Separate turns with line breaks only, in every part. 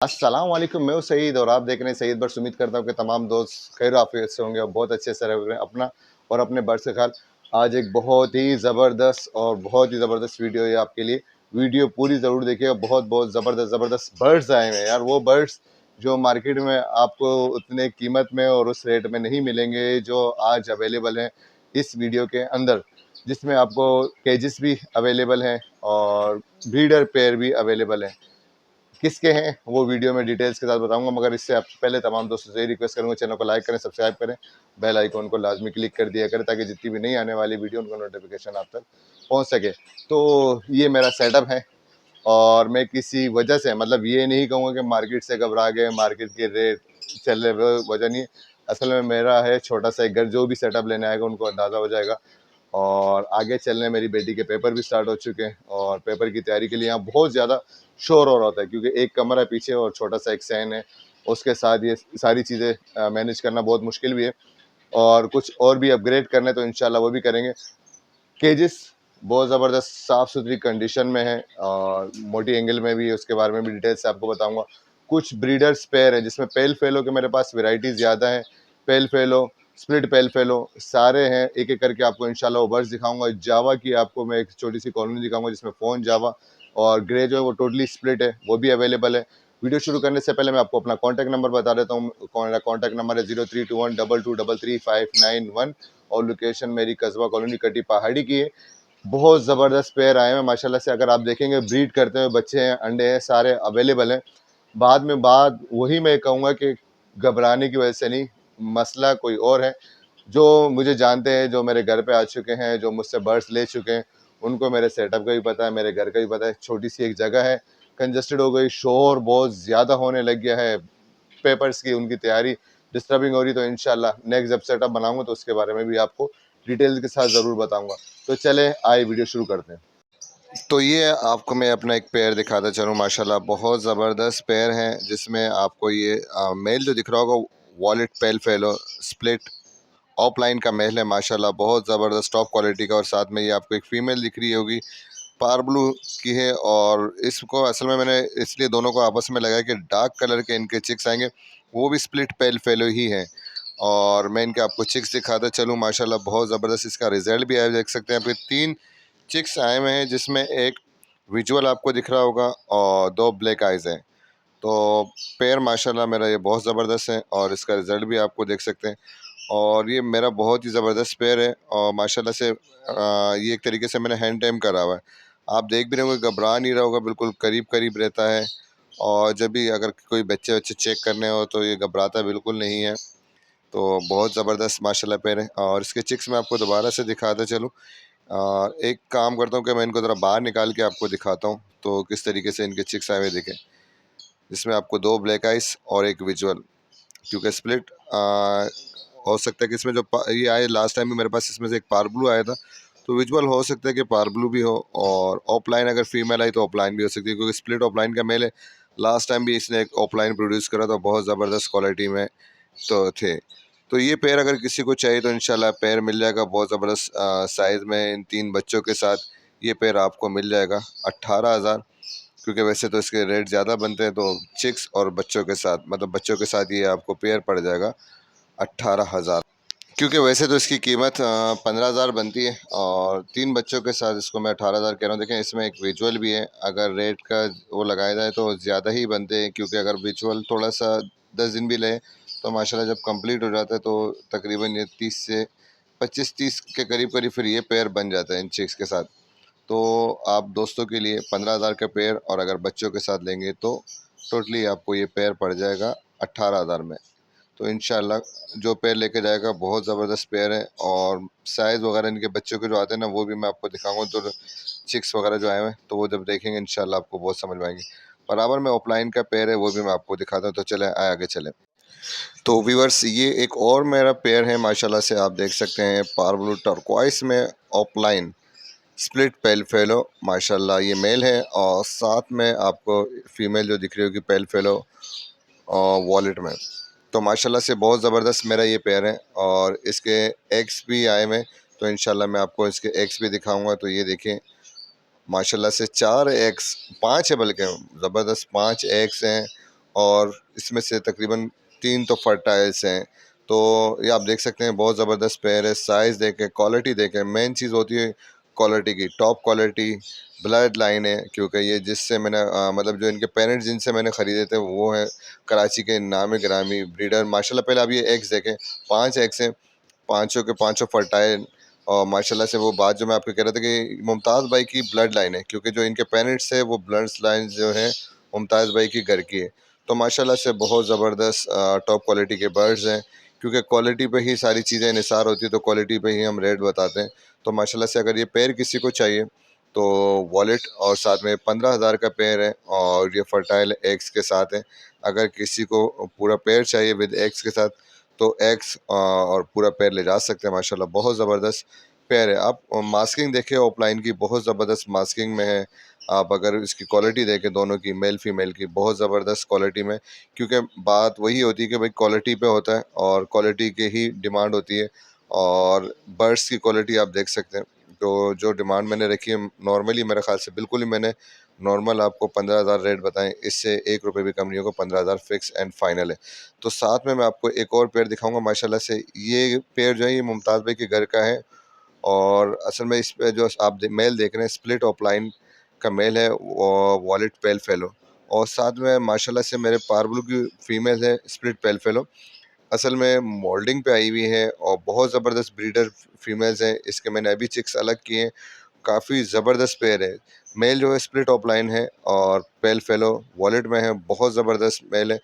अस्सलाम वालेकुम, मैं हूँ सईद और आप देख रहे हैं सईद बर्ड्स। उम्मीद करता हूँ कि तमाम दोस्त खैर आफियत से होंगे और बहुत अच्छे से रह रहे हैं अपना और अपने बर्ड्स का ख्याल। आज एक बहुत ही ज़बरदस्त और बहुत ही ज़बरदस्त वीडियो है आपके लिए। वीडियो पूरी ज़रूर देखिएगा। बहुत ज़बरदस्त बर्ड्स आए हैं यार, वो बर्ड्स जो मार्केट में आपको उतने कीमत में और उस रेट में नहीं मिलेंगे जो आज अवेलेबल हैं इस वीडियो के अंदर, जिसमें आपको केजेस भी अवेलेबल हैं और ब्रीडर पेयर भी अवेलेबल हैं। किसके हैं वो वीडियो में डिटेल्स के साथ बताऊंगा, मगर इससे आप पहले तमाम दोस्तों से रिक्वेस्ट करूंगा चैनल को लाइक करें, सब्सक्राइब करें, बेल आइकॉन को लाजमी क्लिक कर दिया करें ताकि जितनी भी नई आने वाली वीडियो उनका नोटिफिकेशन आप तक पहुंच सके। तो ये मेरा सेटअप है और मैं किसी वजह से मतलब ये नहीं कहूँगा कि मार्केट से घबरा गए, मार्केट के रेट चल रहे वजह नहीं। असल में मेरा है छोटा सा एक घर, जो भी सेटअप लेने आएगा उनको अंदाज़ा हो जाएगा। और आगे चलने मेरी बेटी के पेपर भी स्टार्ट हो चुके हैं और पेपर की तैयारी के लिए यहाँ बहुत ज़्यादा शोर हो रहा होता है, क्योंकि एक कमरा है पीछे और छोटा सा एक सैन है। उसके साथ ये सारी चीज़ें मैनेज करना बहुत मुश्किल भी है और कुछ और भी अपग्रेड करने तो इंशाल्लाह वो भी करेंगे। केजेस बहुत ज़बरदस्त साफ़ सुथरी कंडीशन में है और मोटी एंगल में भी, उसके बारे में भी डिटेल से आपको बताऊंगा। कुछ ब्रीडर्स पेयर है जिसमें पेल फेलो के मेरे पास वैरायटीज़ ज़्यादा हैं। पेल फेलो, स्प्लिट पेल फेलो सारे हैं, एक एक करके आपको इंशाल्लाह वो बर्ड्स दिखाऊंगा। जावा की आपको मैं एक छोटी सी कॉलोनी दिखाऊंगा जिसमें फ़ोन जावा और ग्रे जो है वो टोटली स्प्लिट है, वो भी अवेलेबल है। वीडियो शुरू करने से पहले मैं आपको अपना कॉन्टैक्ट नंबर बता देता हूँ। मेरा कॉन्टैक्ट नंबर है 032122335591 और लोकेशन मेरी कस्बा कॉलोनी कटी पहाड़ी की है। बहुत ज़बरदस्त पेयर आए हैं माशाल्लाह से। अगर आप देखेंगे ब्रीड करते हुए बच्चे हैं, अंडे हैं, सारे अवेलेबल हैं। बाद में बात वही मैं कहूँगा कि घबराने की वजह से नहीं, मसला कोई और है। जो मुझे जानते हैं, जो मेरे घर पे आ चुके हैं, जो मुझसे बर्ड्स ले चुके हैं, उनको मेरे सेटअप का भी पता है, मेरे घर का भी पता है। छोटी सी एक जगह है, कंजस्टेड हो गई, शोर बहुत ज़्यादा होने लग गया है, पेपर्स की उनकी तैयारी डिस्टर्बिंग हो रही। तो इंशाल्लाह नेक्स्ट जब सेटअप बनाऊंगा तो उसके बारे में भी आपको डिटेल्स के साथ ज़रूर बताऊंगा। तो चले आए वीडियो शुरू करते हैं। तो ये आपको मैं अपना एक पेयर दिखाता चलूँ। माशाल्लाह बहुत ज़बरदस्त पेयर है जिसमें आपको ये मेल जो दिख रहा होगा वॉलेट पेल फेलो स्प्लिट ऑफलाइन का मेल है। माशाल्लाह बहुत ज़बरदस्त टॉप क्वालिटी का, और साथ में ये आपको एक फ़ीमेल दिख रही होगी, पार ब्लू की है। और इसको असल में मैंने इसलिए दोनों को आपस में लगाया कि डार्क कलर के इनके चिक्स आएंगे, वो भी स्प्लिट पेल फेलो ही है। और मैं इनके आपको चिक्स दिखाता चलूँ। माशाल्लाह बहुत ज़बरदस्त इसका रिज़ल्ट भी आया, देख सकते हैं। फिर 3 चिक्स आए हुए हैं जिसमें एक विजुअल आपको दिख रहा होगा और 2 ब्लैक आइज़ हैं। तो पेयर माशाल्लाह मेरा ये बहुत ज़बरदस्त है और इसका रिज़ल्ट भी आपको देख सकते हैं। और ये मेरा बहुत ही ज़बरदस्त पेयर है और माशाल्लाह से ये एक तरीके से मैंने हैंड टाइम करा हुआ है। आप देख भी रहे होंगे, घबरा नहीं रहा होगा, बिल्कुल करीब रहता है। और जब भी अगर कोई बच्चे चेक करने हो तो ये घबराता बिल्कुल नहीं है। तो बहुत ज़बरदस्त माशाल्लाह पेयर है। और इसके चिक्स मैं आपको दोबारा से दिखाता चलूँ। एक काम करता हूँ कि मैं इनको ज़रा बाहर निकाल के आपको दिखाता हूँ तो किस तरीके से इनके चिक्स आए हुए दिखे। इसमें आपको 2 ब्लैक आइस और एक विजुअल, क्योंकि स्प्लिट हो सकता है कि इसमें जो ये आए लास्ट टाइम भी मेरे पास इसमें से एक पार ब्लू आया था, तो विजुअल हो सकता है कि पार ब्लू भी हो। और ऑफलाइन अगर फीमेल आई तो ऑफलाइन भी हो सकती है, क्योंकि स्प्लिट ऑफलाइन का मेल है। लास्ट टाइम भी इसने एक ऑफलाइन प्रोड्यूस करा था, बहुत ज़बरदस्त क्वालिटी में तो थे। तो ये पेयर अगर किसी को चाहिए तो इंशाल्लाह पेयर मिल जाएगा बहुत ज़बरदस्त साइज़ में। इन 3 बच्चों के साथ ये पेयर आपको मिल जाएगा 18,000, क्योंकि वैसे तो इसके रेट ज़्यादा बनते हैं। तो चिक्स और बच्चों के साथ, मतलब बच्चों के साथ ये आपको पेयर पड़ जाएगा 18,000, क्योंकि वैसे तो इसकी कीमत 15,000 बनती है और 3 बच्चों के साथ इसको मैं 18,000 कह रहा हूँ। देखें इसमें एक विजुअल भी है, अगर रेट का वो लगाया जाए तो ज़्यादा ही बनते हैं, क्योंकि अगर विजुअल थोड़ा सा 10 दिन भी ले तो माशाल्लाह जब कंप्लीट हो जाता है तो तकरीबन ये 30 से 25-30 के करीब फिर ये पेयर बन जाता है इन चिक्स के साथ। तो आप दोस्तों के लिए 15,000 का पेयर, और अगर बच्चों के साथ लेंगे तो टोटली आपको ये पेयर पड़ जाएगा 18,000 में। तो इंशाल्लाह जो पेयर लेके जाएगा बहुत ज़बरदस्त पेयर है। और साइज़ वगैरह इनके बच्चों के जो आते हैं ना, वो भी मैं आपको दिखाऊंगा। तो चिक्स वगैरह जो आए हुए हैं तो वो जब देखेंगे इंशाल्लाह आपको बहुत समझ में आएंगे। बराबर में ऑफलाइन का पेयर है, वो भी मैं आपको दिखाता हूँ। तो चले आए आगे चले। तो व्यूअर्स ये एक और मेरा पेयर है माशाल्लाह से, आप देख सकते हैं पार ब्लू टर्कोइस में ऑफलाइन स्प्लिट पेल फेलो। माशाल्लाह ये मेल है और साथ में आपको फीमेल जो दिख रही होगी पेल फेलो वॉलेट में। तो माशाल्लाह से बहुत ज़बरदस्त मेरा ये पेयर है और इसके एग्स भी आए हुए। तो इंशाल्लाह मैं आपको इसके एग्स भी दिखाऊंगा। तो ये देखें माशाल्लाह से 4 एग्स, 5 है बल्कि, ज़बरदस्त 5 एग्स हैं और इसमें से तकरीबन 3 तो फर्टाइल्स हैं। तो ये आप देख सकते हैं बहुत ज़बरदस्त पेयर है। साइज़ देखें, क्वालिटी देखें, मेन चीज़ होती है क्वालिटी की, टॉप क्वालिटी ब्लड लाइन है, क्योंकि ये जिससे मैंने मतलब जो इनके पेरेंट्स जिनसे मैंने ख़रीदे थे वो हैं कराची के नामी गिरामी ब्रीडर माशाल्लाह। पहले आप ये एग्स देखें, 5 एग्स हैं, पाँचों के पाँचों फर्टाइल। और माशाल्लाह से वो बात जो मैं आपको कह रहा था कि मुमताज़ भाई की ब्लड लाइन है, क्योंकि जो इनके पेरेंट्स है वो ब्लड लाइन जो है मुमताज़ भाई की घर की है। तो माशाल्लाह से बहुत ज़बरदस्त टॉप क्वालिटी के बर्ड्स हैं, क्योंकि क्वालिटी पे ही सारी चीज़ें निसार होती है, तो क्वालिटी पे ही हम रेट बताते हैं। तो माशाल्लाह से अगर ये पेयर किसी को चाहिए तो वॉलेट और साथ में 15,000 का पेयर है, और ये फर्टाइल एग्स के साथ है। अगर किसी को पूरा पेयर चाहिए विद एग्स के साथ तो एग्स और पूरा पेयर ले जा सकते हैं। माशाल्लाह बहुत ज़बरदस्त पेयर है। आप मास्किंग देखें ऑफलाइन की, बहुत ज़बरदस्त मास्किंग में है। आप अगर इसकी क्वालिटी देखें दोनों की, मेल फीमेल की, बहुत ज़बरदस्त क्वालिटी में, क्योंकि बात वही होती है कि भाई क्वालिटी पे होता है और क्वालिटी की ही डिमांड होती है। और बर्ड्स की क्वालिटी आप देख सकते हैं। तो जो डिमांड मैंने रखी है नॉर्मली, मेरे ख्याल से बिल्कुल ही मैंने नॉर्मल आपको 15,000 रेट बताएं, इससे 1 रुपये भी कम नहीं होगा। 15,000 फिक्स एंड फाइनल है। तो साथ में मैं आपको एक और पेयर दिखाऊंगा। माशाल्लाह से ये पेयर जो है ये मुमताज़ भाई के घर का है, और असल में इस पे जो आप मेल देख रहे हैं स्प्लिट ऑफलाइन का मेल है, वॉलेट पेल फेलो। और साथ में माशाल्लाह से मेरे पारब्लू की फीमेल है स्प्लिट पेल फेलो, असल में मोल्डिंग पे आई हुई है, और बहुत ज़बरदस्त ब्रीडर फीमेल्स हैं। इसके मैंने अभी चिक्स अलग किए हैं, काफ़ी ज़बरदस्त पेयर है। मेल जो है स्प्लिट ऑफलाइन है और पेल फेलो वॉलेट में है, बहुत ज़बरदस्त मेल है।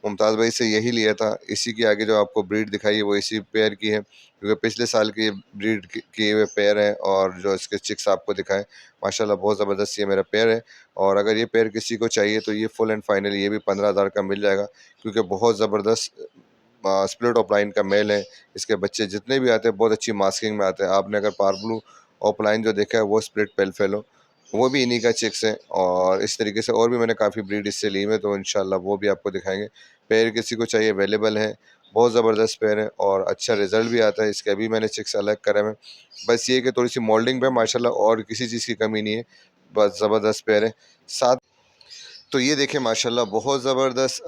मुमताज़ भाई से यही लिया था। इसी के आगे जो आपको ब्रीड दिखाई है वो इसी पेयर की है, क्योंकि पिछले साल की ब्रीड किए हुए पेयर है। और जो इसके चिक्स आपको दिखाएं, माशाल्लाह बहुत ज़बरदस्त ये मेरा पेयर है। और अगर ये पेयर किसी को चाहिए तो ये फुल एंड फाइनल ये भी 15,000 का मिल जाएगा, क्योंकि बहुत ज़बरदस्त स्प्लिट ऑफलाइन का मेल है। इसके बच्चे जितने भी आते हैं बहुत अच्छी मास्किंग में आते हैं। आपने अगर पारब्लू ऑफलाइन जो देखा है वो स्प्लिट पेल फेलो, वो भी इन्हीं का चिक्स है। और इस तरीके से और भी मैंने काफ़ी ब्रीड इससे ली हुई है, तो इंशाल्लाह वो भी आपको दिखाएंगे। पेयर किसी को चाहिए अवेलेबल है, बहुत ज़बरदस्त पेयर है और अच्छा रिजल्ट भी आता है। इसके अभी मैंने चिक्स अलग करे हैं। बस ये कि थोड़ी सी मोल्डिंग पे माशाल्लाह और किसी चीज़ की कमी नहीं है, बस ज़बरदस्त पेयर है। साथ तो ये देखें माशाल्लाह बहुत ज़बरदस्त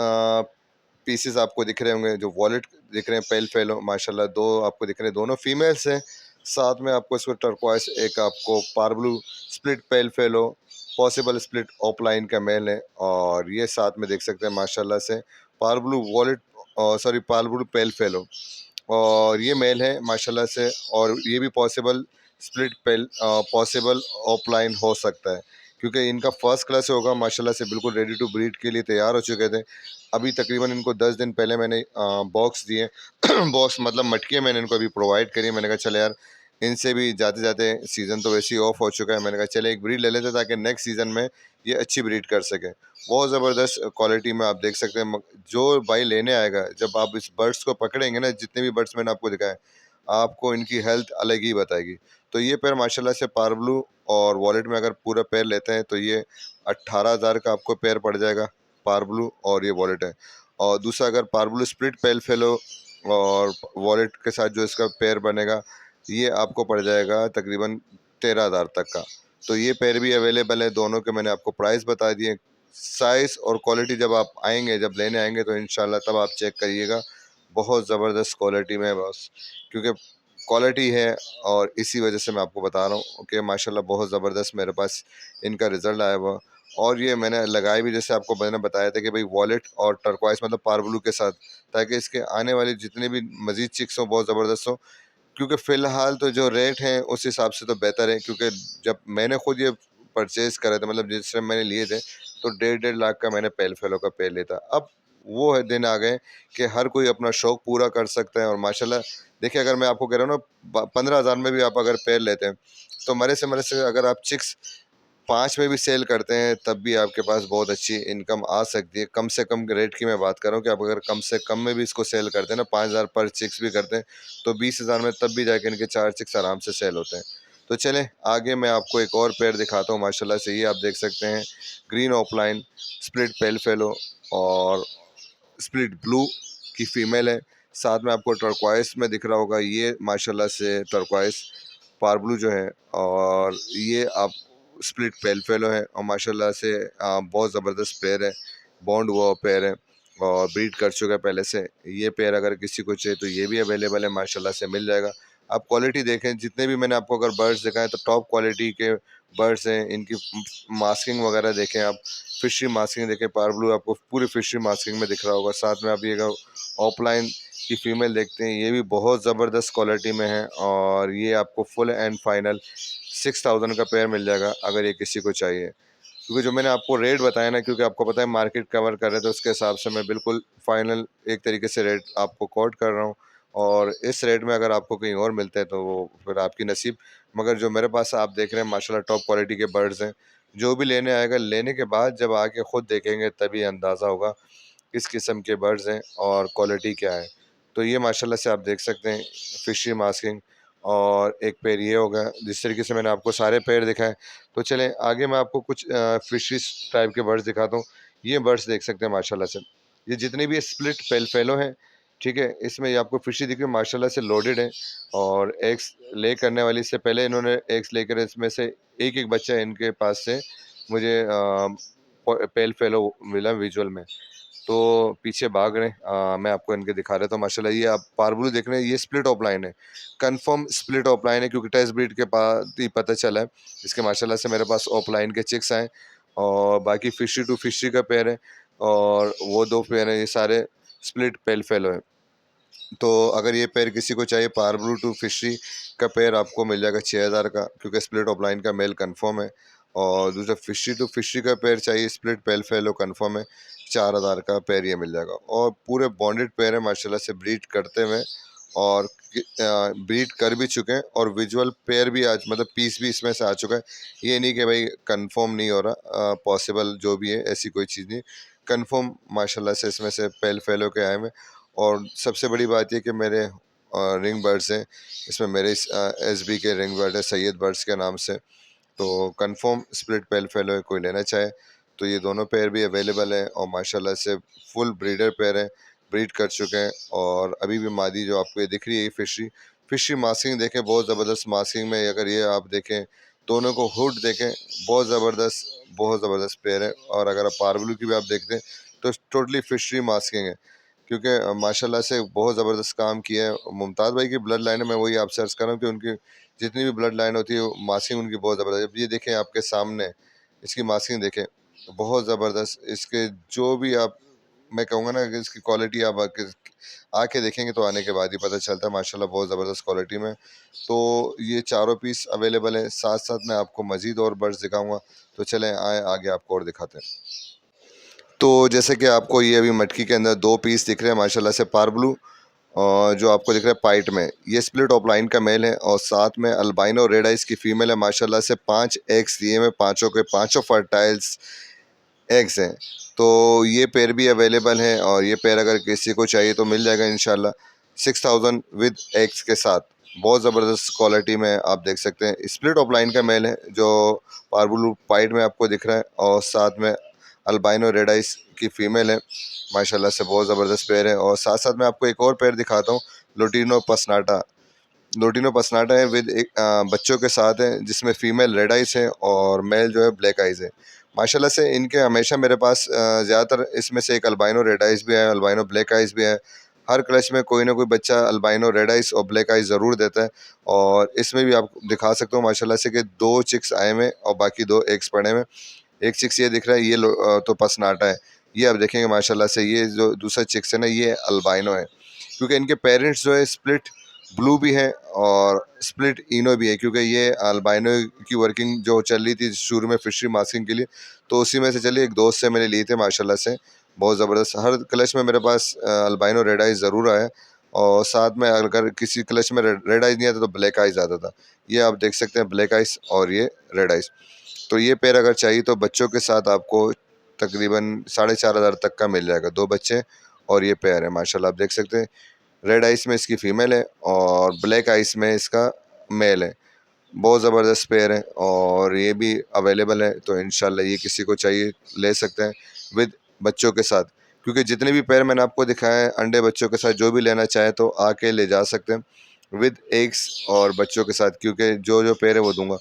पीसेस आपको दिख रहे होंगे, जो वॉलेट दिख रहे हैं पेल फेलो, माशाल्लाह दो आपको दिख रहे हैं, दोनों फीमेल्स हैं। साथ में आपको इसको टर्कवाइस एक आपको पारब्लू स्प्लिट पेल फेलो पॉसिबल स्प्लिट ऑफलाइन का मेल है। और ये साथ में देख सकते हैं माशाल्लाह से पारब्लू वॉलेट, सॉरी पारब्लू पेल फेलो, और ये मेल है माशाल्लाह से। और ये भी पॉसिबल स्प्लिट पेल पॉसिबल ऑफलाइन हो सकता है, क्योंकि इनका फर्स्ट क्लास होगा माशाल्लाह से, बिल्कुल रेडी टू ब्रीड के लिए तैयार हो चुके थे। अभी तकरीबन इनको 10 दिन पहले मैंने बॉक्स दिए बॉक्स मतलब मटकियाँ मैंने इनको अभी प्रोवाइड करी। मैंने कहा चले यार, इनसे भी जाते जाते सीज़न तो वैसे ही ऑफ हो चुका है, मैंने कहा चले एक ब्रीड ले लेते ताकि नेक्स्ट सीज़न में ये अच्छी ब्रीड कर सकें। बहुत ज़बरदस्त क्वालिटी में आप देख सकते हैं। जो भाई लेने आएगा, जब आप इस बर्ड्स को पकड़ेंगे ना, जितने भी बर्ड्स मैंने आपको दिखाए, आपको इनकी हेल्थ अलग ही बताएगी। तो ये पेयर माशाल्लाह से पारब्लू और वॉलेट में अगर पूरा पेयर लेते हैं तो ये 18,000 का आपको पेयर पड़ जाएगा, पारब्लू और ये वॉलेट है। और दूसरा अगर पारब्लू स्प्लिट पेल फेलो और वॉलेट के साथ जो इसका पेयर बनेगा, ये आपको पड़ जाएगा तकरीबन 13,000 तक का। तो ये पेयर भी अवेलेबल है, दोनों के मैंने आपको प्राइस बता दिए। साइज़ और क्वालिटी जब आप आएंगे, जब लेने आएंगे तो इंशाल्लाह तब आप चेक करिएगा। बहुत ज़बरदस्त क्वालिटी में है बस, क्योंकि क्वालिटी है, और इसी वजह से मैं आपको बता रहा हूँ कि माशाल्लाह बहुत ज़बरदस्त मेरे पास इनका रिज़ल्ट आया हुआ। और ये मैंने लगाए भी, जैसे आपको मैंने बताया था कि भाई वॉलेट और टर्कवाइस मतलब पारब्लू के साथ, ताकि इसके आने वाले जितने भी मज़ीद चिक्स हों बहुत ज़बरदस्त हों। क्योंकि फ़िलहाल तो जो रेट हैं उस हिसाब से तो बेहतर है, क्योंकि जब मैंने खुद ये परचेज़ करे थे, मतलब जिस टाइम मैंने लिए थे, तो 1.5 का मैंने पेल फेलो का पेड़ लिया था। अब वो है दिन आ गए कि हर कोई अपना शौक़ पूरा कर सकता है। और माशाल्लाह देखिए, अगर मैं आपको कह रहा हूँ ना 15,000 में भी आप अगर पेड़ लेते हैं, तो मरे से अगर आप चिक्स 5 में भी सेल करते हैं तब भी आपके पास बहुत अच्छी इनकम आ सकती है। कम से कम रेट की मैं बात कर रहा हूँ कि आप अगर कम से कम में भी इसको सेल करते हैं ना, 5,000 पर चिक्स भी करते हैं, तो 20,000 में तब भी जाके इनके 4 चिक्स आराम से सेल होते हैं। तो चलें आगे मैं आपको एक और पेयर दिखाता हूँ। माशाल्लाह से ये आप देख सकते हैं ग्रीन ऑफलाइन स्प्लिट पेल फेलो और स्प्लिट ब्लू की फ़ीमेल है। साथ में आपको टर्कवाइस में दिख रहा होगा, ये माशाल्लाह से टर्कवाइस पारब्लू जो है, और ये आप स्प्लिट पेल फेलो है, और माशाल्लाह से बहुत ज़बरदस्त पेयर है, बॉन्ड हुआ पेयर है। और ब्रीड कर चुका है पहले से। ये पेयर अगर किसी को चाहिए तो ये भी अवेलेबल है, माशाल्लाह से मिल जाएगा। आप क्वालिटी देखें, जितने भी मैंने आपको अगर बर्ड्स दिखाए तो टॉप क्वालिटी के बर्ड्स हैं। इनकी मास्किंग वगैरह देखें आप, फिशरी मास्किंग देखें, पारब्लू आपको पूरी फिशरी मास्किंग में दिख रहा होगा। साथ में आप ये ऑफलाइन की फ़ीमेल देखते हैं, ये भी बहुत ज़बरदस्त क्वालिटी में है और ये आपको फुल एंड फाइनल 6000 का पेयर मिल जाएगा अगर ये किसी को चाहिए। क्योंकि जो मैंने आपको रेट बताया ना, क्योंकि आपको पता है मार्केट कवर कर रहे थे, उसके हिसाब से मैं बिल्कुल फाइनल एक तरीके से रेट आपको कोट कर रहा हूँ। और इस रेट में अगर आपको कहीं और मिलता है तो वो फिर आपकी नसीब। मगर जो मेरे पास आप देख रहे हैं माशाल्लाह टॉप क्वालिटी के बर्ड्स हैं। जो भी लेने आएगा, लेने के बाद जब आके ख़ुद देखेंगे तभी अंदाज़ा होगा किस किस्म के बर्ड्स हैं और क्वालिटी क्या है। तो ये माशाल्लाह से आप देख सकते हैं फिशरी मास्किंग। और एक पेयर ये होगा, जिस तरीके से मैंने आपको सारे पेयर दिखाए। तो चलें आगे मैं आपको कुछ फिशरीज टाइप के बर्ड्स दिखाता हूँ। ये बर्ड्स देख सकते हैं माशाल्लाह से, ये जितने भी स्प्लिट फेलो हैं, ठीक है, इसमें ये आपको फिशरी दिख रही है माशाल्लाह से लोडेड है। और एग्स ले करने वाली से पहले इन्होंने एग्स लेकर इसमें से एक एक बच्चा इनके पास से मुझे पेल फेलो मिला विजुअल में। तो पीछे भाग रहे हैं, मैं आपको इनके दिखा रहा था। माशाल्लाह ये आप पारब्लू देख रहे हैं, ये स्प्लिट ऑफलाइन है, कंफर्म स्प्लिट ऑफलाइन है, क्योंकि टेस्ट ब्रीड के बाद ही पता चला है। इसके माशाल्लाह से मेरे पास ऑफलाइन के चिक्स आए और बाकी फिशरी टू फिशरी का पेयर है और वो दो पेयर हैं, ये सारे स्प्लिट पेल फेलो है। तो अगर ये पेयर किसी को चाहिए, पारब्लू टू फिशरी का पेयर आपको मिल जाएगा 6000 का, क्योंकि स्प्लिट ऑफलाइन का मेल कंफर्म है। और दूसरा फिशरी टू फिशरी का पेयर चाहिए, स्प्लिट पेल फेलो कंफर्म है, 4000 का पेयर ये मिल जाएगा। और पूरे बॉन्डेड पेयर है माशाल्लाह से, ब्रीड करते हुए और ब्रीड कर भी चुके हैं और विजुअल पेयर भी आज मतलब पीस भी इसमें से आ चुका है। ये नहीं कि भाई कंफर्म नहीं हो रहा, पॉसिबल जो भी है ऐसी कोई चीज़ नहीं, कंफर्म माशाल्लाह से इसमें से पेल फेलो के आए हुए। और सबसे बड़ी बात ये कि मेरे रिंग बर्ड्स हैं, इसमें मेरे एसबी के रिंग बर्ड है सैयद बर्ड्स के नाम से। तो कंफर्म स्प्लिट पेल फेलो है, कोई लेना चाहे तो ये दोनों पेयर भी अवेलेबल है और माशाल्लाह से फुल ब्रीडर पेयर है, ब्रीड कर चुके हैं। और अभी भी मादी जो आपको ये दिख रही है फिशरी फिशरी मास्किंग देखें, बहुत ज़बरदस्त मास्किंग में। अगर ये आप देखें दोनों को हुड देखें, बहुत ज़बरदस्त पेयर है। और अगर आप पारब्लू की भी आप देखते हैं तो टोटली फिशरी मास्किंग है, क्योंकि माशाल्लाह से बहुत ज़बरदस्त काम किया है। मुमताज़ भाई की ब्लड लाइन है, मैं वही आपसे अर्ज़ कर रहा हूँ कि उनकी जितनी भी ब्लड लाइन होती है मास्किंग उनकी बहुत ज़बरदस्त है। ये देखें आपके सामने इसकी मास्किंग देखें, बहुत ज़बरदस्त। इसके जो भी आप, मैं कहूँगा ना कि इसकी क्वालिटी आप आके देखेंगे तो आने के बाद ही पता चलता है, माशाल्लाह बहुत ज़बरदस्त क्वालिटी में। तो ये चारों पीस अवेलेबल है, साथ साथ मैं आपको मज़ीद और बर्ड्स दिखाऊँगा। तो चलें आए आगे आपको और दिखाते हैं। तो जैसे कि आपको ये अभी मटकी के अंदर 2 पीस दिख रहे हैं माशाल्लाह से पारब्लू, और जो आपको दिख रहा है पाइट में, ये स्प्लिट ऑफलाइन का मेल है और साथ में अल्बाइनो रेड आइस की फीमेल है। माशाल्लाह से 5 एग्स दिए में, पाँचों के पाँचों फर्टाइल्स एग्स हैं। तो ये पेयर भी अवेलेबल है और ये पेयर अगर किसी को चाहिए तो मिल जाएगा इंशाल्लाह 6000 विद एग्स के साथ। बहुत ज़बरदस्त क्वालिटी में आप देख सकते हैं, स्प्लिट ऑफलाइन का मेल है जो पारब्लू पाइट में आपको दिख रहा है और साथ में अल्बाइनो रेड आइस की फ़ीमेल है। माशाल्लाह से बहुत ज़बरदस्त पेयर है। और साथ साथ मैं आपको एक और पेयर दिखाता हूँ, लुटिनो पसनाटा। लुटिनो पसनाटा है विद एक बच्चों के साथ है, जिसमें फ़ीमेल रेड आइस है और मेल जो है ब्लैक आइज़ है। माशाल्लाह से इनके हमेशा मेरे पास ज़्यादातर इसमें से एक अल्बाइनो रेड आइस भी है, अल्बाइनो ब्लैक आइस भी है। हर क्लच में कोई ना कोई बच्चा अल्बाइनो रेड आइस और ब्लैक आइस ज़रूर देता है। और इसमें भी आप दिखा सकता हूँ माशाल्लाह से कि 2 चिक्स आए हुए और बाकी 2 एग्स पड़े हुए। एक चिक्स ये दिख रहा है, ये तो पसनाटा है। ये आप देखेंगे माशाल्लाह से, ये जो दूसरा चिक्स है ना, ये अल्बाइनो है, क्योंकि इनके पेरेंट्स जो है स्प्लिट ब्लू भी है और स्प्लिट इनो भी है। क्योंकि ये अल्बाइनो की वर्किंग जो चल रही थी शुरू में फिशरी मास्किंग के लिए, तो उसी में से चलिए एक दोस्त से मैंने लिए थे माशाल्लाह से, बहुत ज़बरदस्त। हर क्लच में मेरे पास अल्बाइनो रेड आइज़ ज़रूर आया और साथ में अगर किसी क्लच में रेड आइज़ नहीं आता तो ब्लैक आइज़ आता था। ये आप देख सकते हैं ब्लैक आइज़ और ये रेड आइज़। तो ये पेयर अगर चाहिए तो बच्चों के साथ आपको तकरीबन 4500 तक का मिल जाएगा, 2 बच्चे और ये पेयर है। माशाल्लाह आप देख सकते हैं, रेड आइस में इसकी फ़ीमेल है और ब्लैक आइस में इसका मेल है। बहुत ज़बरदस्त पेयर है और ये भी अवेलेबल है, तो इंशाल्लाह ये किसी को चाहिए ले सकते हैं विद बच्चों के साथ। क्योंकि जितने भी पेयर मैंने आपको दिखाए हैं अंडे बच्चों के साथ, जो भी लेना चाहे तो आके ले जा सकते हैं विद एग्स और बच्चों के साथ, क्योंकि जो जो पेयर है वो दूंगा।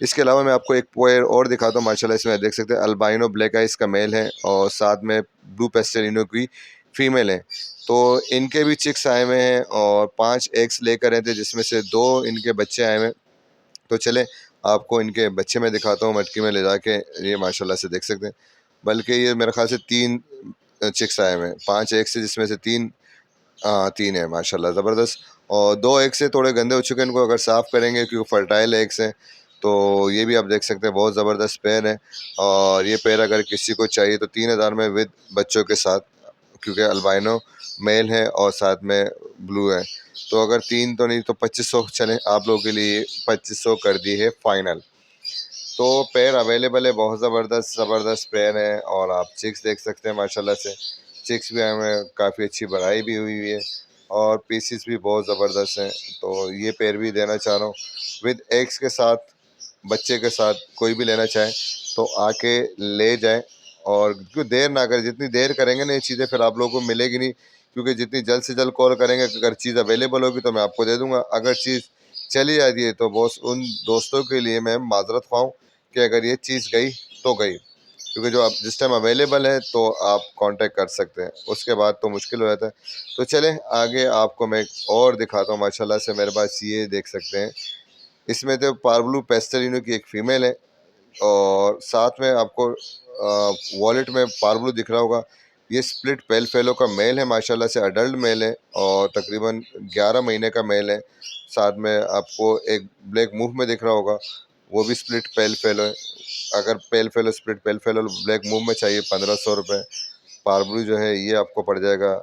इसके अलावा मैं आपको एक पेयर और दिखाता हूँ। माशाल्लाह इसमें देख सकते हैं अल्बाइनो ब्लैक आइस का मेल है और साथ में ब्लू पेस्टेलिनो की फीमेल हैं। तो इनके भी चिक्स आए हुए हैं और 5 एग्स लेकर आए थे, जिसमें से 2 इनके बच्चे आए हुए हैं। तो चले आपको इनके बच्चे मैं दिखाता हूँ मटकी में ले जाके। ये माशाल्लाह से देख सकते हैं, बल्कि ये मेरे ख्याल से 3 चिक्स आए हुए हैं। 5 एग्स से जिसमें से 3 है माशाल्लाह ज़बरदस्त। और 2 एग से थोड़े गंदे हो चुके हैं, इनको अगर साफ़ करेंगे क्योंकि फर्टाइल एग्स हैं। तो ये भी आप देख सकते हैं बहुत ज़बरदस्त पेयर है। और ये पेयर अगर किसी को चाहिए तो 3000 में विद बच्चों के साथ, क्योंकि अल्बाइनो मेल है और साथ में ब्लू है। तो अगर 3 तो नहीं तो 2500 चलें, आप लोगों के लिए 2500 कर दी है फ़ाइनल। तो पेयर अवेलेबल है, बहुत ज़बरदस्त ज़बरदस्त पेयर है। और आप चिक्स देख सकते हैं माशाल्लाह से, चिक्स भी हमें काफ़ी अच्छी बढ़ाई भी हुई है और पीसीस भी बहुत ज़बरदस्त हैं। तो ये पेयर भी देना चाह रहा हूँ विद एग्स के साथ, बच्चे के साथ। कोई भी लेना चाहे तो आके ले जाए और क्यों देर ना करें। जितनी देर करेंगे ना ये चीज़ें फिर आप लोगों को मिलेगी नहीं, क्योंकि जितनी जल्द से जल्द कॉल करेंगे, अगर चीज़ अवेलेबल होगी तो मैं आपको दे दूँगा। अगर चीज़ चली जाती है तो बॉस उन दोस्तों के लिए मैं माजरत ख्वाह हूँ कि अगर ये चीज़ गई तो गई, क्योंकि जो आप जिस टाइम अवेलेबल है तो आप कांटेक्ट कर सकते हैं, उसके बाद तो मुश्किल हो जाता है। तो चलें आगे आपको मैं एक और दिखाता हूँ। माशाल्लाह से मेरे पास ये देख सकते हैं, इसमें तो पार्बलू पेस्टलिनो की एक फ़ीमेल है और साथ में आपको वॉलेट में पार्बलू दिख रहा होगा। ये स्प्लिट पेल फेलो का मेल है, माशाल्लाह से अडल्ट मेल है और तकरीबन 11 महीने का मेल है। साथ में आपको एक ब्लैक मूव में दिख रहा होगा, वो भी स्प्लिट पेल फेलो है। अगर पेल फेलो स्प्लिट पेल फेलो ब्लैक मूव में चाहिए 1500 रुपये। पार्बलू जो है ये आपको पड़ जाएगा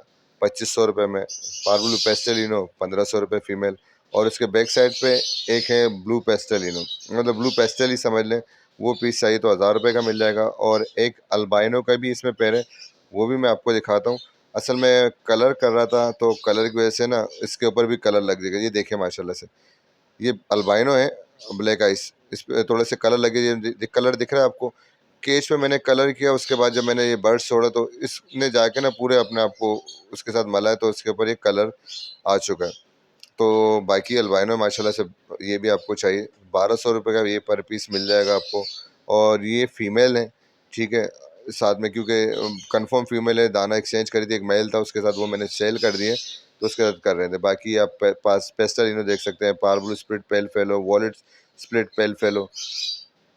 2500 रुपये में। पार्बलू पेस्टेलिनो 1500 रुपये फ़ीमेल। और इसके बैक साइड पे एक है ब्लू पेस्टेलिनो, मतलब ब्लू पेस्टल ही समझ लें। वो पीस चाहिए तो 1000 रुपये का मिल जाएगा। और एक अल्बाइनो का भी इसमें पेयर है, वो भी मैं आपको दिखाता हूँ। असल में कलर कर रहा था तो कलर की वजह से ना इसके ऊपर भी कलर लग जाएगा। ये देखिए माशाल्लाह से, ये अल्बाइनो है, ब्लैक आइस। इस पे थोड़े से कलर लगे, ये कलर दिख रहा है आपको। केज पे मैंने कलर किया, उसके बाद जब मैंने ये बर्ड छोड़ा तो इसने जाके ना पूरे अपने आप को उसके साथ मला है, तो इसके ऊपर ये कलर आ चुका है। तो बाकी अल्बाइनो माशाल्लाह से ये भी आपको चाहिए 1200 रुपये का ये पर पीस मिल जाएगा आपको। और ये फ़ीमेल है, ठीक है, साथ में क्योंकि कंफर्म फ़ीमेल है। दाना एक्सचेंज करी थी, एक मेल था उसके साथ, वो मैंने सेल कर दिए तो उसके साथ कर रहे थे। बाकी आप पास पेस्टलिनो देख सकते हैं, पार्बलू स्प्लिट पेल फेलो, वॉलेट स्प्लिट पेल फेलो।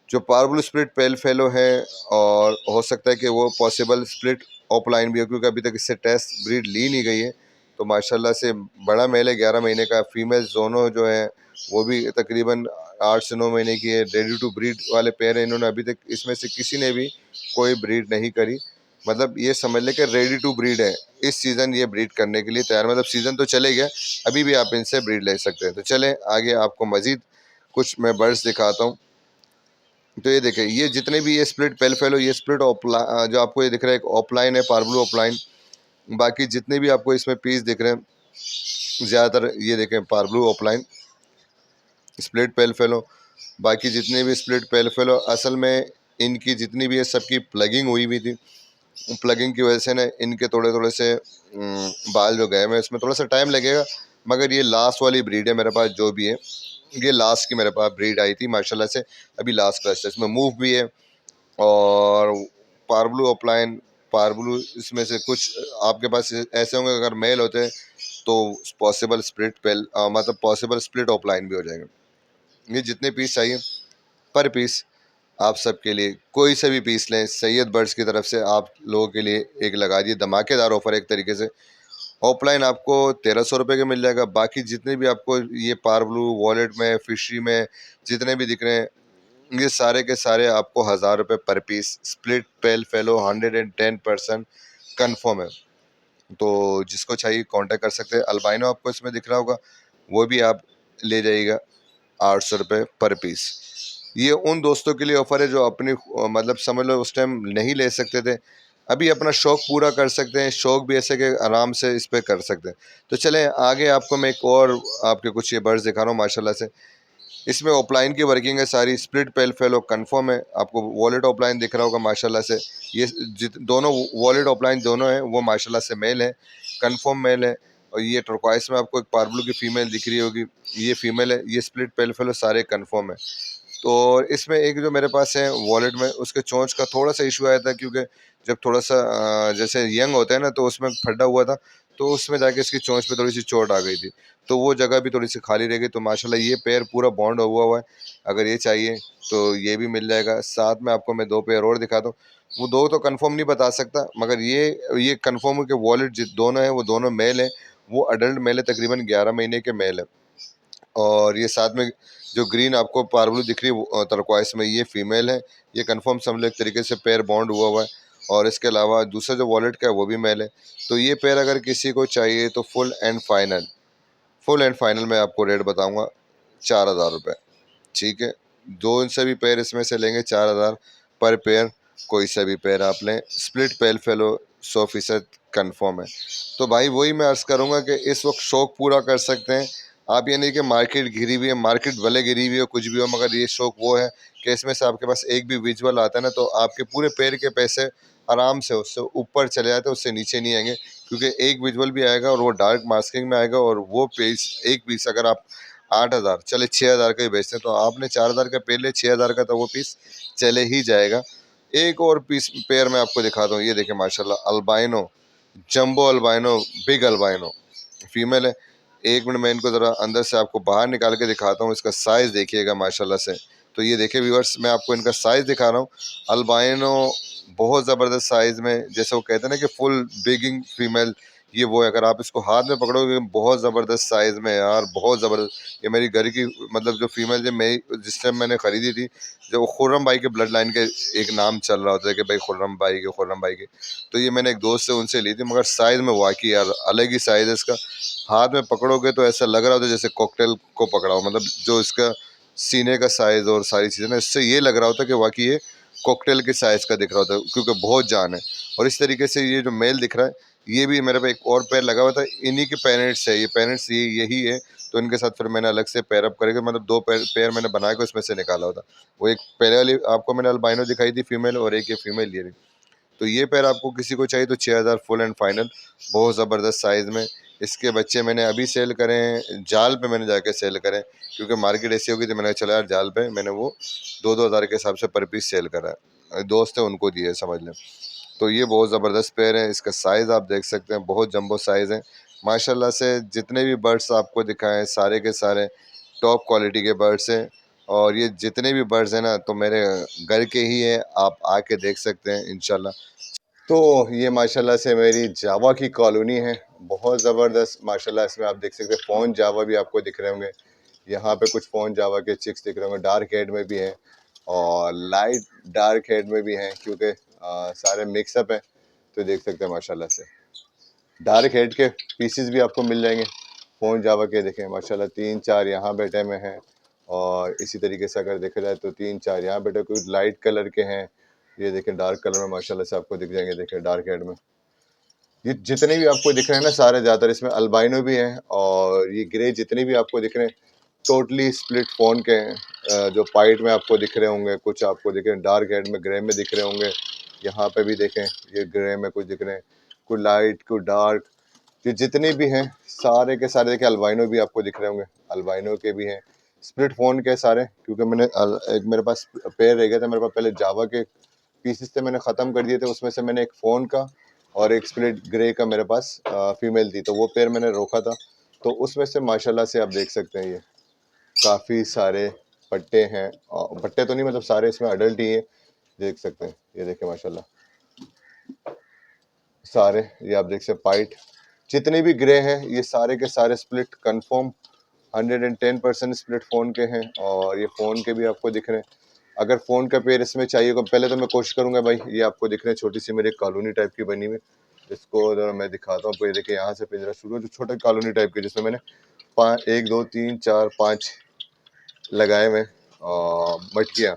जो पार्बल स्प्लिट पेल फेलो है, और हो सकता है कि वो पॉसिबल स्प्लिट ऑफलाइन भी हो, क्योंकि अभी तक इससे टेस्ट ब्रीड ली नहीं गई है। तो माशाल्लाह से बड़ा मेल है 11 महीने का, फीमेल दोनों जो है वो भी तकरीबन 8 से 9 महीने की है। रेडी टू ब्रीड वाले पेयर हैं, इन्होंने अभी तक इसमें से किसी ने भी कोई ब्रीड नहीं करी। मतलब ये समझ लें कि रेडी टू ब्रीड है, इस सीज़न ये ब्रीड करने के लिए तैयार। मतलब सीज़न तो चले गया, अभी भी आप इनसे ब्रीड ले सकते हैं। तो चलें आगे आपको मज़ीद कुछ मैं बर्ड्स दिखाता हूँ। तो ये देखें, ये जितने भी ये स्प्लिट पेल फेलो, ये स्प्लिट जो आपको ये दिख रहा है एक ऑफलाइन है, पार्बलू ऑफलाइन। बाकी जितने भी आपको इसमें पीस दिख रहे हैं ज़्यादातर ये देखें पार्बलू ऑफलाइन स्प्लिट पेल फेलो। बाकी जितने भी स्प्लिट पेल फेलो, असल में इनकी जितनी भी है सबकी प्लगिंग हुई हुई थी। प्लगिंग की वजह से ना इनके थोड़े थोड़े से बाल जो गए हैं, इसमें थोड़ा सा टाइम लगेगा। मगर ये लास्ट वाली ब्रीड है मेरे पास जो भी है, ये लास्ट की मेरे पास ब्रीड आई थी माशाल्लाह से। अभी लास्ट क्लच है, इसमें मूव भी है। और पार्बलू अपलाइन, पार्बलू इसमें से कुछ आपके पास ऐसे होंगे, अगर मेल होते हैं तो पॉसिबल स्प्लिट पेल मतलब पॉसिबल स्प्लिट ऑफलाइन भी हो जाएंगे। ये जितने पीस चाहिए पर पीस आप सबके लिए कोई से भी पीस लें, सैयद बर्ड्स की तरफ से आप लोगों के लिए एक लगा दिए धमाकेदार ऑफर। एक तरीके से ऑफलाइन आपको 1300 रुपये का मिल जाएगा। बाकी जितने भी आपको ये पार्बलू वॉलेट में, फिशरी में जितने भी दिख रहे हैं, ये सारे के सारे आपको 1000 रुपये पर पीस। स्प्लिट पेल फेलो 110% कन्फर्म है। तो जिसको चाहिए कांटेक्ट कर सकते हैं। अल्बाइनो आपको इसमें दिख रहा होगा, वो भी आप ले जाइएगा 800 रुपये पर पीस। ये उन दोस्तों के लिए ऑफ़र है जो अपनी मतलब समझ लो उस टाइम नहीं ले सकते थे, अभी अपना शौक़ पूरा कर सकते हैं। शौक़ भी ऐसे कि आराम से इस पे कर सकते हैं। तो चलें आगे आपको मैं एक और आपके कुछ ये बर्ड्स दिखा रहा हूँ माशाल्लाह से। इसमें ऑफलाइन की वर्किंग है सारी। स्प्लिट पेल फेलो कन्फर्म है, आपको वॉलेट ऑफलाइन दिख रहा होगा माशाल्लाह से। ये दोनों वॉलेट ऑफलाइन दोनों हैं वो माशाल्लाह से मेल है, कन्फर्म मेल है। और ये टर्कोइस में आपको एक पार्बलू की फ़ीमेल दिख रही होगी, ये फ़ीमेल है। ये स्प्लिट पेल फेलो सारे कन्फर्म है। तो इसमें एक जो मेरे पास है वॉलेट में, उसके चोंच का थोड़ा सा इशू आया था, क्योंकि जब थोड़ा सा जैसे यंग होता है ना, तो उसमें फटा हुआ था, तो उसमें जाके इसकी चोंच पे थोड़ी सी चोट आ गई थी, तो वो जगह भी थोड़ी सी खाली रह गई। तो माशाल्लाह ये पैर पूरा बॉन्ड हुआ है। अगर ये चाहिए तो ये भी मिल जाएगा। साथ में आपको मैं 2 पैर और दिखा दूँ। वो 2 तो कंफर्म नहीं बता सकता, मगर ये कंफर्म है कि वॉलेट जिस दोनों हैं वो दोनों मेल हैं। वो अडल्ट मेल है, तकरीबन 11 महीने के मेल है। और ये साथ में जो ग्रीन आपको पार्बलू दिख रही है टर्कवाइस में, ये फीमेल है। ये कंफर्म समझ लो एक तरीके से पेयर बॉन्ड हुआ है। और इसके अलावा दूसरा जो वॉलेट का है वो भी मेल है। तो ये पेयर अगर किसी को चाहिए तो फुल एंड फाइनल मैं आपको रेट बताऊंगा 4,000 रुपये। ठीक है, दो इनसे भी पेयर इसमें से लेंगे 4,000 पर पेयर। कोई सा भी पेयर आप लें, स्प्लिट पेल फेलो 100% कन्फर्म है। तो भाई वही मैं अर्ज़ करूँगा कि इस वक्त शौक पूरा कर सकते हैं आप। ये नहीं कि मार्केट घिरी हुई है, मार्केट भले घिरी हुई हो कुछ भी हो, मगर ये शौक वो है कि इसमें से आपके पास एक भी विजुअल आता है ना, तो आपके पूरे पैर के पैसे आराम से उससे ऊपर चले जाते हैं, उससे नीचे नहीं आएंगे। क्योंकि एक विजुअल भी आएगा और वो डार्क मास्किंग में आएगा, और वो पीस एक पीस अगर आप 8,000 चले 6,000 का ही बेचते हैं, तो आपने 4,000 का पेड़ लिया, 6,000 का तो वो पीस चले ही जाएगा। एक और पीस पेयर मैं आपको दिखाता हूँ। ये देखें माशाल्लाह, albino, jumbo albino, big albino female है। एक मिनट मैं इनको ज़रा अंदर से आपको बाहर निकाल के दिखाता हूँ। इसका साइज़ देखिएगा माशाल्लाह से। तो ये देखिए व्यूअर्स, मैं आपको इनका साइज़ दिखा रहा हूँ। अल्बाइनो बहुत ज़बरदस्त साइज़ में, जैसे वो कहते हैं ना कि फुल बिगिंग फीमेल, ये वो है। अगर आप इसको हाथ में पकड़ोगे, बहुत ज़बरदस्त साइज़ में यार, बहुत ज़बरदस्त। ये मेरी घर की मतलब जो फीमेल, जो मैं जिस टाइम मैंने ख़रीदी थी, जब वो खुर्रम भाई के ब्लड लाइन के एक नाम चल रहा होता है कि भाई खुर्रम भाई के, तो ये मैंने एक दोस्त से उनसे ली थी। मगर साइज़ में वाकई यार अलग ही साइज़ है इसका। हाथ में पकड़ोगे तो ऐसा लग रहा होता है जैसे कॉकटेल को पकड़ा हो। मतलब जो इसका सीने का साइज़ और सारी चीज़ें ना, इससे ये लग रहा होता है कि वाकई ये कॉकटेल के साइज़ का दिख रहा होता है, क्योंकि बहुत जान है। और इस तरीके से ये जो मेल दिख रहा है, ये भी मेरे पे एक और पैर लगा हुआ था, इन्हीं के पेरेंट्स है। ये पेरेंट्स यही है। तो इनके साथ फिर मैंने अलग से पैर अप करके, मतलब 2 पेयर मैंने बना के उसमें से निकाला होता। वो एक पहले वाली आपको मैंने अल्बाइनो दिखाई थी फीमेल, और एक ये फीमेल ये रही। तो ये पैर आपको किसी को चाहिए तो 6,000 फुल एंड फाइनल, बहुत ज़बरदस्त साइज़ में। इसके बच्चे मैंने अभी सेल करे हैं, जाल पे मैंने जाके सेल करे, क्योंकि मार्केट ऐसी होगी, तो मैंने कहा चला यार जाल पे मैंने वो 2-2 हज़ार के हिसाब से पर पीस सेल करा है। दोस्त है उनको दिए, समझ लें। तो ये बहुत ज़बरदस्त पेयर है। इसका साइज़ आप देख सकते हैं, बहुत जंबो साइज़ है माशाल्लाह से। जितने भी बर्ड्स आपको दिखाएं सारे के सारे टॉप क्वालिटी के बर्ड्स हैं। और ये जितने भी बर्ड्स हैं ना, तो मेरे घर के ही हैं, आप आके देख सकते हैं इंशाल्लाह। तो ये माशाल्लाह से मेरी जावा की कॉलोनी है, बहुत ज़बरदस्त माशाल्लाह। इसमें आप देख सकते हैं फ़ोन जावा भी आपको दिख रहे होंगे। यहाँ पे कुछ फ़ोन जावा के चिक्स दिख रहे होंगे, डार्क हेड में भी हैं और लाइट डार्क हेड में भी हैं, क्योंकि सारे मिक्सअप हैं। तो देख सकते हैं माशाल्लाह से डार्क हेड के पीसेस भी आपको मिल जाएंगे फ़ोन जावा के। देखें माशाल्लाह 3-4 यहाँ बैठे में हैं, और इसी तरीके से अगर देखा जाए तो 3-4 यहाँ बैठे, कुछ लाइट कलर के हैं। ये देखें डार्क कलर में माशाल्लाह से आपको दिख जाएंगे। देखें डार्क हेड में ये जितने भी आपको दिख रहे हैं ना, सारे ज़्यादातर इसमें अल्बाइनो भी हैं, और ये ग्रे जितने भी आपको दिख रहे हैं टोटली स्प्लिट फ़ोन के हैं। जो पाइट में आपको दिख रहे होंगे, कुछ आपको दिख रहे हैं डार्क हेड में ग्रे में दिख रहे होंगे। यहाँ पे भी देखें, ये ग्रे में कुछ दिख रहे हैं, कुछ लाइट कुछ डार्क। ये जितने भी हैं सारे के सारे देखिए अल्बाइनो भी आपको दिख रहे होंगे, अल्बाइनो के भी हैं, स्प्लिट फ़ोन के सारे। क्योंकि मैंने एक मेरे पास पेयर रह गया था, मेरे पास पहले जावा के पीसेस थे, मैंने ख़त्म कर दिए थे। उसमें से मैंने एक फ़ोन का और एक स्प्लिट ग्रे का मेरे पास फीमेल थी, तो वो पेयर मैंने रोका था। तो उसमें से माशाल्लाह से आप देख सकते हैं, ये काफ़ी सारे पट्टे हैं। पट्टे तो नहीं, मतलब सारे इसमें अडल्ट ही हैं, देख सकते हैं। ये देखें माशाल्लाह सारे, ये आप देख सकते हैं पाइट जितने भी ग्रे हैं, ये सारे के सारे स्प्लिट कंफर्म 110% स्प्लिट फ़ोन के हैं। और ये फ़ोन के भी आपको दिख रहे हैं। अगर फ़ोन का पेयर इसमें चाहिए तो पहले तो मैं कोशिश करूंगा भाई, ये आपको दिख रहे हैं छोटी सी मेरी कॉलोनी टाइप की बनी हुई, जिसको ज़रा मैं दिखाता हूँ आपको। ये देखिए यहाँ से पिंजरा शुरू है, जो छोटा कॉलोनी टाइप की, जिसमें मैंने 1 2 3 4 5 लगाए हुए मटकियाँ।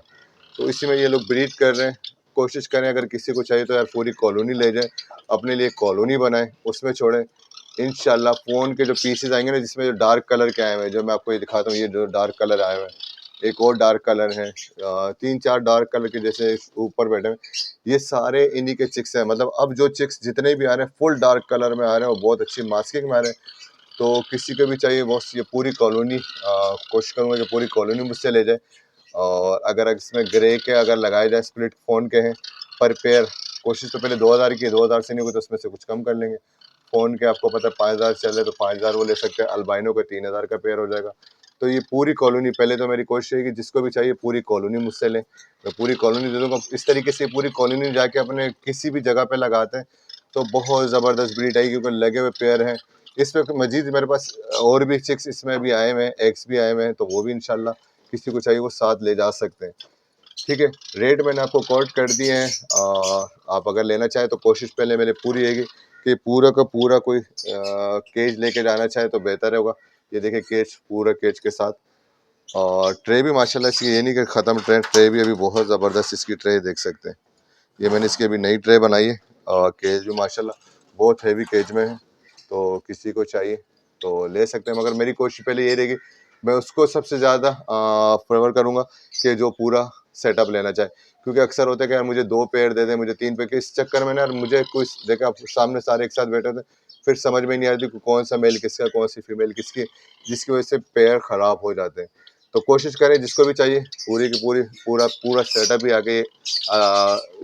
तो इसी में ये लोग ब्रीड कर रहे हैं। कोशिश करें अगर किसी को चाहिए तो यार पूरी कॉलोनी ले जाएं, अपने लिए कॉलोनी बनाएं, उसमें छोड़ें। इंशाल्लाह फ़ोन के जो पीसेस आएंगे ना, जिसमें जो डार्क कलर के आए हुए हैं, जो मैं आपको ये दिखाता हूँ, ये जो डार्क कलर आए हुए हैं, एक और डार्क कलर है, 3-4 डार्क कलर के जैसे ऊपर बैठे हैं, ये सारे इन्हीं के चिक्स हैं। मतलब अब जो चिक्स जितने भी आ रहे हैं फुल डार्क कलर में आ रहे हैं और बहुत अच्छी मास्किंग में आ रहे हैं। तो किसी को भी चाहिए बस ये पूरी कॉलोनी, कोशिश करूँगा कि पूरी कॉलोनी मुझसे ले जाए। और अगर इसमें ग्रे के अगर लगाए जाए स्प्लिट फ़ोन के हैं पर पेयर, कोशिश तो पहले 2000 की, 2000 से नहीं हुई तो उसमें से कुछ कम कर लेंगे। फ़ोन के आपको पता है 5000 चल रहे तो 5000 वो ले सकते हैं, अल्बाइनो का 3000 का पेयर हो जाएगा। तो ये पूरी कॉलोनी, पहले तो मेरी कोशिश है कि जिसको भी चाहिए पूरी कॉलोनी मुझसे लें, मैं पूरी कॉलोनी दे दूँगा। इस तरीके से पूरी कॉलोनी जाके अपने किसी भी जगह पे लगाते हैं तो बहुत ज़बरदस्त ब्रीड आएगी, क्योंकि लगे हुए पेयर हैं। इसमें मज़ीद मेरे पास और भी चिक्स इसमें भी आए हुए हैं, एग्स भी आए हुए हैं, तो वो भी इंशाल्लाह किसी को चाहिए वो साथ ले जा सकते हैं। ठीक है, रेट मैंने आपको कोट कर दिए हैं। आप अगर लेना चाहें तो कोशिश पहले मेरी पूरी रहेगी कि पूरा का पूरा कोई केज लेके जाना चाहे तो बेहतर होगा। ये देखिए केज, पूरा केज के साथ, और ट्रे भी माशाल्लाह इसकी ये नहीं कि ख़त्म ट्रे भी अभी बहुत ज़बरदस्त इसकी ट्रे देख सकते हैं। ये मैंने इसकी अभी नई ट्रे बनाई है, और केज भी माशाल्लाह बहुत हैवी केज में है, तो किसी को चाहिए तो ले सकते हैं। मगर मेरी कोशिश पहले ये रहेगी, मैं उसको सबसे ज़्यादा फेवर करूँगा कि जो पूरा सेटअप लेना चाहे, क्योंकि अक्सर होता है कि यार मुझे 2 पेयर दे दें, मुझे 3 पेयर, इस चक्कर में ना यार मुझे कुछ देखा आप सामने सारे एक साथ बैठे थे, फिर समझ में नहीं आ रही थी कौन सा मेल किसका, कौन सी फीमेल किसकी, जिसकी वजह से पेयर ख़राब हो जाते हैं। तो कोशिश करें जिसको भी चाहिए पूरी की पूरी पूरा सेटअप ही आके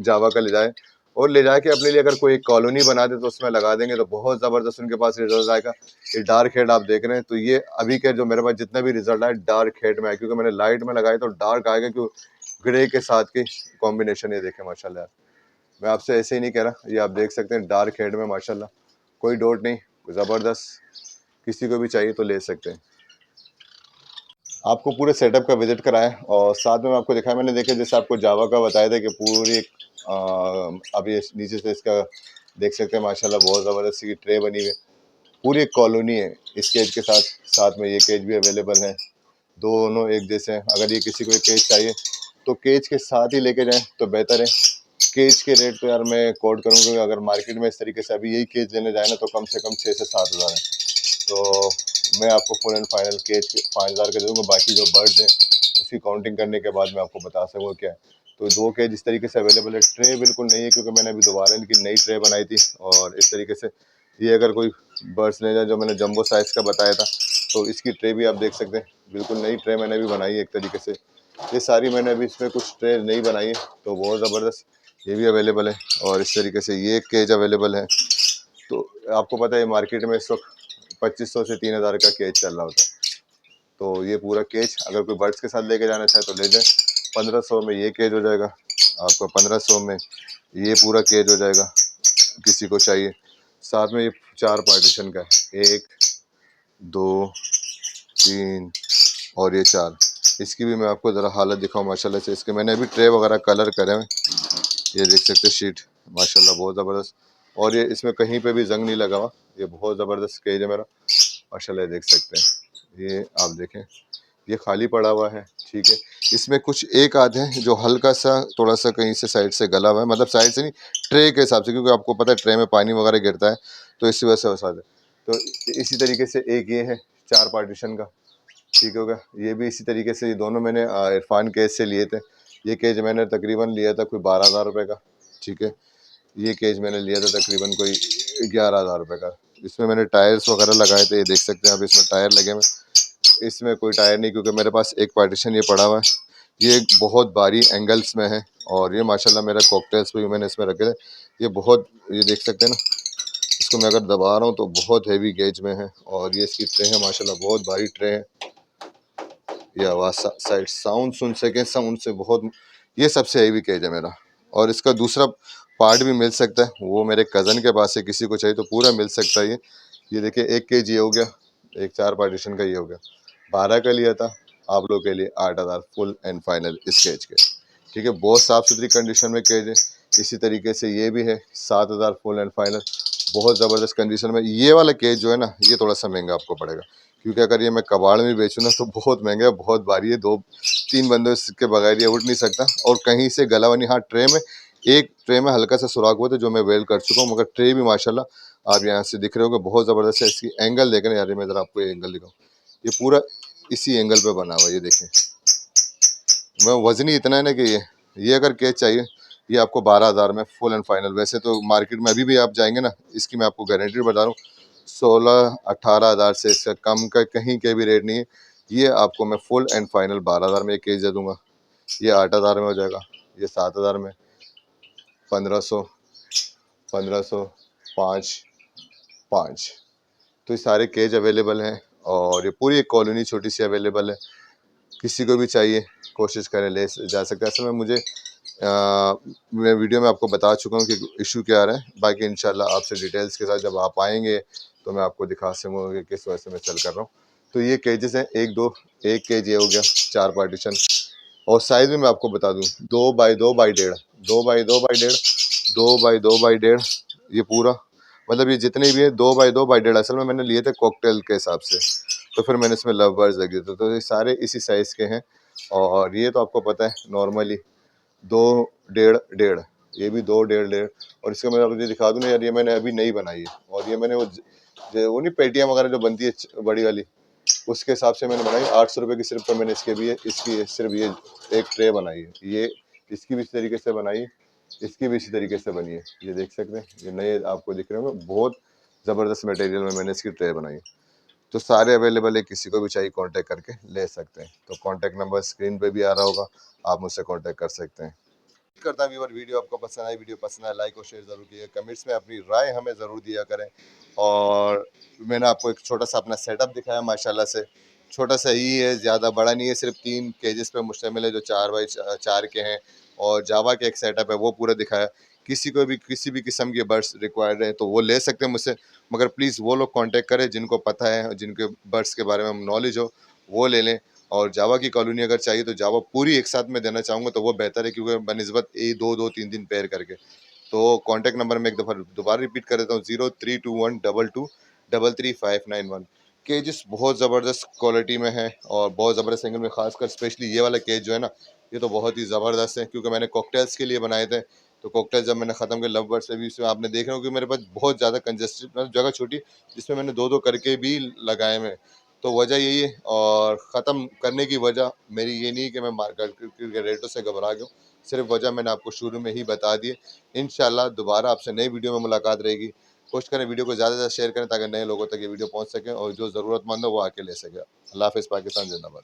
जावा का ले जाए, और ले जाके अपने लिए अगर कोई कॉलोनी बना दे तो उसमें लगा देंगे तो बहुत ज़बरदस्त उनके पास रिजल्ट आएगा। ये डार्क हेड आप देख रहे हैं, तो ये अभी के जो मेरे पास जितना भी रिजल्ट आए डार्क हेड में आए, क्योंकि मैंने लाइट में लगाया तो डार्क आएगा, क्यों ग्रे के साथ की कॉम्बिनेशन ये देखें माशाल्लाह। मैं आपसे ऐसे ही नहीं कह रहा, ये आप देख सकते हैं डार्क हेड में माशाल्लाह, कोई डोट नहीं, ज़बरदस्त, किसी को भी चाहिए तो ले सकते हैं। आपको पूरे सेटअप का विजिट कराया, और साथ में आपको दिखाया मैंने, देखा जैसे आपको जावा का बताया था कि पूरी अभी नीचे से इसका देख सकते हैं माशाल्लाह बहुत ज़बरदस्त की ट्रे बनी हुई है, पूरी एक कॉलोनी है इस केज के साथ। साथ में ये केज भी अवेलेबल है, दोनों एक जैसे हैं। अगर ये किसी को एक केज चाहिए तो केज के साथ ही लेके जाएं तो बेहतर है। केज के रेट तो यार मैं कोट करूँ, क्योंकि अगर मार्केट में इस तरीके से अभी यही केज लेने जाए ना तो कम से कम 6 से 7 हज़ार है। तो मैं आपको फुल एंड फाइनल केज के 5000 के दूँगा, बाकी जो बर्ड्स हैं उसकी काउंटिंग करने के बाद मैं आपको बता सकूँगा क्या है। तो 2 केज इस तरीके से अवेलेबल है। ट्रे बिल्कुल नहीं है, क्योंकि मैंने अभी दोबारा इनकी नई ट्रे बनाई थी, और इस तरीके से ये अगर कोई बर्ड्स ले जाए, जो मैंने जंबो साइज़ का बताया था, तो इसकी ट्रे भी आप देख सकते हैं, बिल्कुल नई ट्रे मैंने भी बनाई है एक तरीके से। ये सारी मैंने अभी इसमें कुछ ट्रे नई बनाई है, तो बहुत ज़बरदस्त ये भी अवेलेबल है, और इस तरीके से ये केज अवेलेबल है। तो आपको पता है मार्केट में इस वक्त 2500 से 3000 का केज चल रहा होता है, तो ये पूरा केज अगर कोई बर्ड्स के साथ लेके जाना चाहे तो ले जाए। 1500 में ये केज हो जाएगा आपको, 1500 में ये पूरा केज हो जाएगा किसी को चाहिए। साथ में ये 4 पार्टीशन का है, 1 2 3 और ये 4। इसकी भी मैं आपको ज़रा हालत दिखाऊँ माशाल्लाह से। इसके मैंने अभी ट्रे वगैरह कलर करे हैं, ये देख सकते हैं शीट माशाल्लाह बहुत ज़बरदस्त, और ये इसमें कहीं पे भी जंग नहीं लगा हुआ, ये बहुत ज़बरदस्त केज है मेरा माशाल्लाह, देख सकते हैं। ये आप देखें, ये खाली पड़ा हुआ है, ठीक है। इसमें कुछ एक आधे हैं जो हल्का सा थोड़ा सा कहीं से साइड से गला हुआ है, मतलब साइड से नहीं, ट्रे के हिसाब से, क्योंकि आपको पता है ट्रे में पानी वगैरह गिरता है, तो इसी वजह से हो सकता है। तो इसी तरीके से एक ये है 4 पार्टीशन का, ठीक होगा। ये भी इसी तरीके से, ये दोनों मैंने इरफान केज से लिए थे। ये केज मैंने तकरीबन लिया था कोई 12,000 रुपये का, ठीक है। ये केज मैंने लिया था तकरीबन कोई 11,000 रुपये का। इसमें मैंने टायर्स वगैरह लगाए थे, ये देख सकते हैं आप, इसमें टायर लगे हुए। इसमें कोई टायर नहीं, क्योंकि मेरे पास एक पार्टीशन ये पड़ा हुआ है, ये बहुत भारी एंगल्स में है, और ये माशाल्लाह मेरा कॉकटेल्स भी मैंने इसमें रखे थे। ये बहुत, ये देख सकते हैं ना, इसको मैं अगर दबा रहा हूँ तो बहुत हैवी गेज में है, और ये इसकी ट्रे है माशाल्लाह बहुत भारी ट्रे है। ये आवाज़ साइड साउंड सुन सकें, साउंड से बहुत, ये सबसे हैवी केज है मेरा। और इसका दूसरा पार्ट भी मिल सकता है, वो मेरे कज़न के पास है, किसी को चाहिए तो पूरा मिल सकता है। ये देखिए 1 केज ये हो गया, एक 4 पार्टीशन का ये हो गया, 12 का लिया था आप लोग के लिए 8,000 फुल एंड फाइनल इस केज के, ठीक है। बहुत साफ़ सुथरी कंडीशन में केज है। इसी तरीके से ये भी है 7,000 फुल एंड फाइनल, बहुत ज़बरदस्त कंडीशन में। ये वाला केज जो है ना, ये थोड़ा सा महंगा आपको पड़ेगा, क्योंकि अगर ये मैं कबाड़ में बेचूँ ना तो बहुत महंगा है, बहुत भारी है, 2-3 बंदों के बगैर ये उठ नहीं सकता, और कहीं से गला हुआ नहीं। हाँ, ट्रे में, एक ट्रे में हल्का सा सुराख हुआ था जो मैं वेल्ड कर चुका हूँ, मगर ट्रे भी माशाल्लाह आप यहाँ से दिख रहे हो बहुत ज़बरदस्त है। इसकी एंगल देखें ना यार, मैं ज़रा आपको एंगल दिखाऊँ, ये पूरा इसी एंगल पे बना हुआ है, ये देखें। मैं वज़नी इतना है ना कि ये अगर केज चाहिए, ये आपको 12,000 में फुल एंड फाइनल। वैसे तो मार्केट में अभी भी आप जाएंगे ना, इसकी मैं आपको गारंटी बता रहा हूँ, 16-18,000 से इससे कम का कहीं के भी रेट नहीं है। ये आपको मैं फुल एंड फाइनल 12,000 में एक केज दे दूँगा। ये 8,000 में हो जाएगा, ये 7,000 में, 1,500, 1,500, 5, 5। तो ये सारे केज अवेलेबल हैं और ये पूरी एक कॉलोनी छोटी सी अवेलेबल है। किसी को भी चाहिए कोशिश करें ले जा सकते हैं। असल में मुझे मैं वीडियो में आपको बता चुका हूँ कि इशू क्या आ रहा है। बाकी इंशाल्लाह आपसे डिटेल्स के साथ जब आप आएंगे तो मैं आपको दिखा सकूँगा कि किस वजह से मैं चल कर रहा हूँ। तो ये केजेस हैं, एक केज ये हो गया, 4 पार्टीशन। और साइज़ में मैं आपको बता दूँ, 2 by 2 by 1.5, 2 by 2 by 1.5, 2 by 2 by 1.5, ये पूरा मतलब ये जितने भी है 2 बाई 2 बाई 1.5। असल में मैंने लिए थे कॉकटेल के हिसाब से, तो फिर मैंने इसमें लव बर्ड्स लगे थे, तो ये सारे इसी साइज़ के हैं। और ये तो आपको पता है नॉर्मली 2 1.5 1.5, ये भी 2 1.5 1.5। और इसका मैं आपको दिखा दूँ ना यार, ये मैंने अभी नई बनाई है और ये मैंने वो नहीं पेटियाँ वगैरह जो बनती है बड़ी वाली, उसके हिसाब से मैंने बनाई। 800 रुपये की सिर्फ तो मैंने इसके भी है, इसकी सिर्फ ये एक ट्रे बनाई है। ये इसकी भी इस तरीके से बनाई, इसकी भी इसी तरीके से बनी है। ये देख सकते हैं, ये नए आपको दिख रहे होंगे, बहुत ज़बरदस्त मटेरियल में मैंने इसकी ट्रे बनाई। तो सारे अवेलेबल है, किसी को भी चाहिए कांटेक्ट करके ले सकते हैं। तो कांटेक्ट नंबर स्क्रीन पे भी आ रहा होगा, आप मुझसे कांटेक्ट कर सकते हैं। करता व्यूअर, वीडियो आपको पसंद आई, वीडियो पसंद आए लाइक और शेयर ज़रूर कीजिएगा, कमेंट्स में अपनी राय हमें ज़रूर दिया करें। और मैंने आपको एक छोटा सा अपना सेटअप दिखाया, माशाल्लाह से छोटा सा ही है, ज़्यादा बड़ा नहीं है, सिर्फ 3 केजेस पे मुश्तमिल है जो 4 बाई 4 के हैं। और जावा के एक सेटअप है वो पूरा दिखाया। किसी को भी किसी भी किस्म के बर्ड्स रिक्वायर्ड है तो वो ले सकते हैं मुझसे, मगर प्लीज़ वो लोग कांटेक्ट करें जिनको पता है, जिनके बर्ड्स के बारे में नॉलेज हो, वो ले लें। और जावा की कॉलोनी अगर चाहिए तो जावा पूरी एक साथ में देना चाहूँगा तो वो बेहतर है, क्योंकि बनिस्बत ए 2-2 3 दिन पेयर करके। तो कॉन्टैक्ट नंबर मैं एक दफ़ा दोबारा रिपीट कर देता हूँ, 032122233591। केजेस बहुत ज़बरदस्त क्वालिटी में है और बहुत ज़बरदस्त एंगल में, खासकर स्पेशली ये वाला केज जो है ना, ये तो बहुत ही ज़बरदस्त है, क्योंकि मैंने कॉकटेल्स के लिए बनाए थे। तो कॉकटेल जब मैंने ख़त्म किया, लव बर्ड्स से भी इसमें आपने देख रहे हो कि मेरे पास बहुत ज़्यादा कंजस्टेड मतलब जगह छोटी, जिसमें मैंने 2-2 करके भी लगाए हुए हैं। तो वजह यही है, और ख़त्म करने की वजह मेरी ये नहीं है कि मैं मार्केट के रेटों से घबरा गया हूँ, सिर्फ वजह मैंने आपको शुरू में ही बता दी है। इंशाल्लाह दोबारा आपसे नई वीडियो में मुलाकात रहेगी। कोशिश करें वीडियो को ज़्यादा से ज़्यादा शेयर करें ताकि नए लोगों तक ये वीडियो पहुँच सके और जो ज़रूरतमंद हो वो आके ले सके। अल्लाह हाफ़िज़, पाकिस्तान जिंदाबाद।